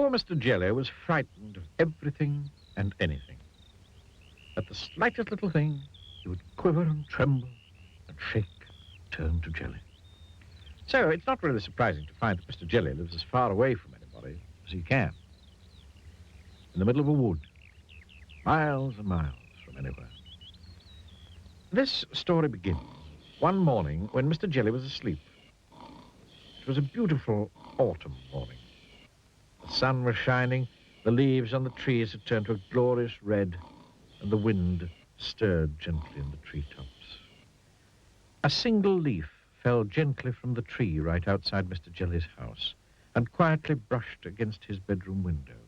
Poor Mr. Jelly was frightened of everything and anything. At the slightest little thing, he would quiver and tremble and shake, turn to jelly. So it's not really surprising to find that Mr. Jelly lives as far away from anybody as he can. In the middle of a wood, miles and miles from anywhere. This story begins one morning when Mr. Jelly was asleep. It was a beautiful autumn morning. The sun was shining, the leaves on the trees had turned to a glorious red, and the wind stirred gently in the treetops. A single leaf fell gently from the tree right outside Mr. Jelly's house and quietly brushed against his bedroom window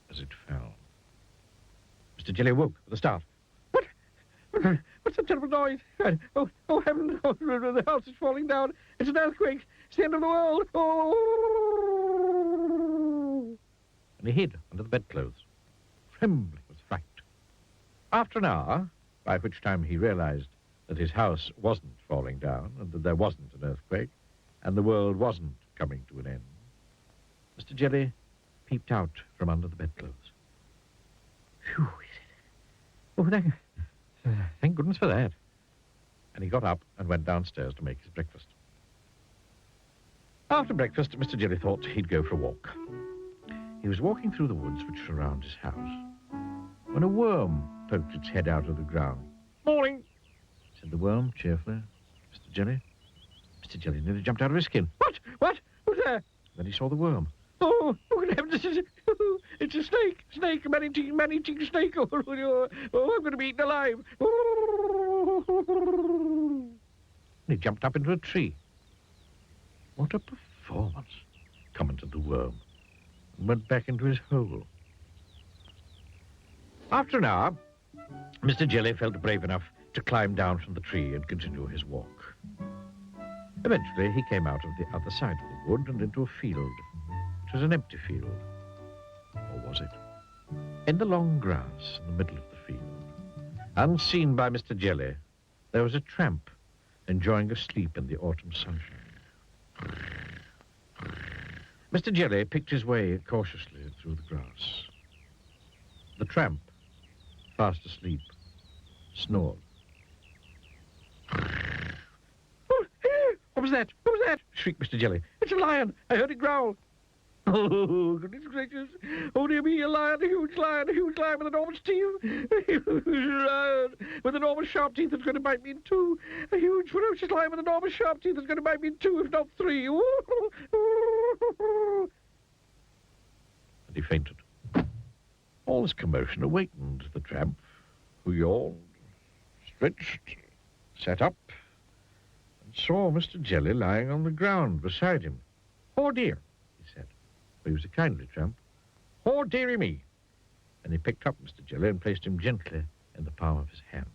as it fell. Mr. Jelly awoke with a start. What? What's that terrible noise? Oh, heaven, oh, the house is falling down. It's an earthquake. It's the end of the world. Oh! And he hid under the bedclothes, trembling with fright. After an hour, by which time he realized that his house wasn't falling down and that there wasn't an earthquake and the world wasn't coming to an end, Mr. Jelly peeped out from under the bedclothes. Phew, he said. Oh, thank goodness for that. And he got up and went downstairs to make his breakfast. After breakfast, Mr. Jelly thought he'd go for a walk. He was walking through the woods which surround his house when a worm poked its head out of the ground. Morning, said the worm cheerfully. Mr. Jelly nearly jumped out of his skin. What? Who's there? Then he saw the worm. Oh, good heavens, it's a snake, a man-eating snake. Oh, I'm going to be eaten alive. And he jumped up into a tree. What a performance, commented the worm, and went back into his hole. After an hour, Mr. Jelly felt brave enough to climb down from the tree and continue his walk. Eventually, he came out of the other side of the wood and into a field. It was an empty field. Or was it? In the long grass in the middle of the field, unseen by Mr. Jelly, there was a tramp enjoying a sleep in the autumn sunshine. Mr. Jelly picked his way cautiously through the grass. The tramp, fast asleep, snored. Oh, what was that? What was that? Shrieked Mr. Jelly. It's a lion. I heard it growl. Oh, goodness gracious. Oh, dear me, a huge lion with enormous teeth. A huge lion with enormous sharp teeth that's going to bite me in two. A huge, ferocious lion with enormous sharp teeth that's going to bite me in two, if not three. And he fainted. All this commotion awakened the tramp, who yawned, stretched, sat up, and saw Mr. Jelly lying on the ground beside him. Oh, dear. He was a kindly tramp. Oh, dearie me. And he picked up Mr. Jelly and placed him gently in the palm of his hand.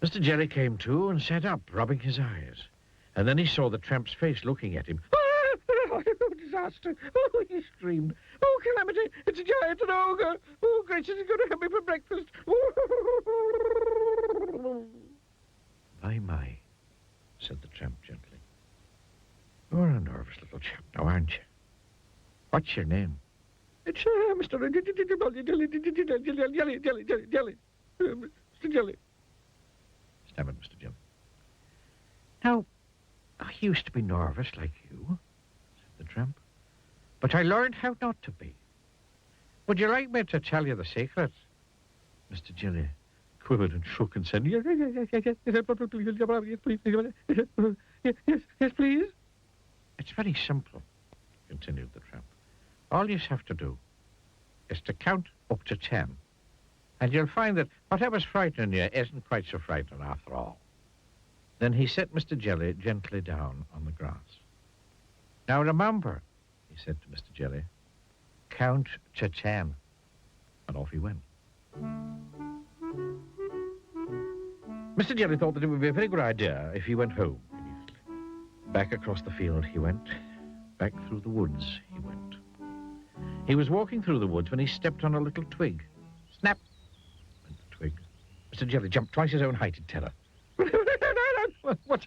Mr. Jelly came to and sat up, rubbing his eyes. And then he saw the tramp's face looking at him. Oh, disaster. Oh, he screamed. Oh, calamity. It's a giant, an ogre. Oh, gracious, he's going to have me for breakfast. My, said the tramp gently. You're a nervous little chap now, aren't you? What's your name? It's Mr. Jelly. Mr. Jelly. Stammered Mr. Jelly. Now, I used to be nervous like you, said the tramp, but I learned how not to be. Would you like me to tell you the secret? Mr. Jelly quivered and shook and said, yes, please. It's very simple, continued the tramp. All you have to do is to count up to 10, and you'll find that whatever's frightening you isn't quite so frightening after all. Then he set Mr. Jelly gently down on the grass. Now remember, he said to Mr. Jelly, count to 10. And off he went. Mr. Jelly thought that it would be a very good idea if he went home. Back across the field he went. Back through the woods he went. He was walking through the woods when he stepped on a little twig. Snap! Went the twig. Mr. Jelly jumped twice his own height in terror. What's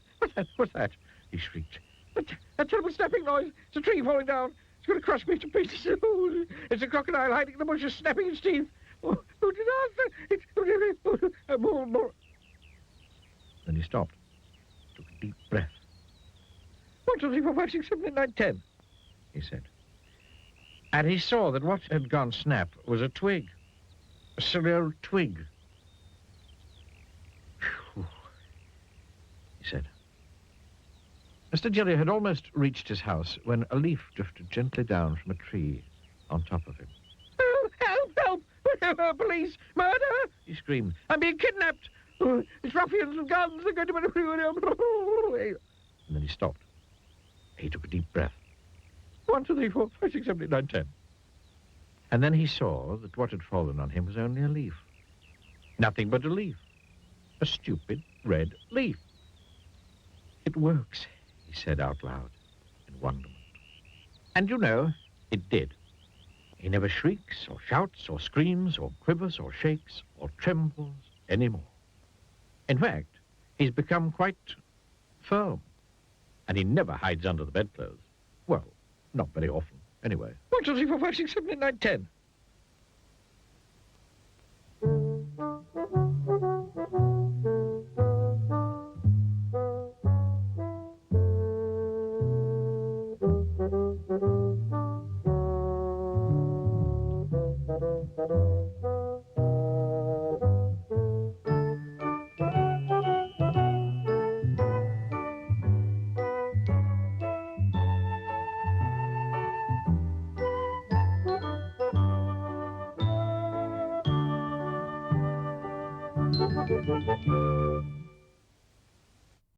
that? He shrieked. That terrible snapping noise. It's a tree falling down. It's going to crushed me to pieces. Oh, it's a crocodile hiding in the bushes, snapping its teeth. Oh, disaster! More. Then he stopped, took a deep breath. 1, 2, 3, 4, 5, 6, 7, 8, 9, 10, he said. And he saw that what had gone snap was a twig, a silly old twig. Phew, he said. Mr. Gilly had almost reached his house when a leaf drifted gently down from a tree on top of him. Help! Police! Murder! He screamed. I'm being kidnapped! It's ruffians with guns! They're going to... And then he stopped. He took a deep breath. 1, 2, 3, 4, 5, 6, 7, 8, 9, 10. And then he saw that what had fallen on him was only a leaf. Nothing but a leaf. A stupid red leaf. It works, he said out loud in wonderment. And you know, it did. He never shrieks or shouts or screams or quivers or shakes or trembles anymore. In fact, he's become quite firm. And he never hides under the bedclothes. Well, not very often, anyway. 1, 2, 3, 4, 5, 6, 7, 8, 9, 10.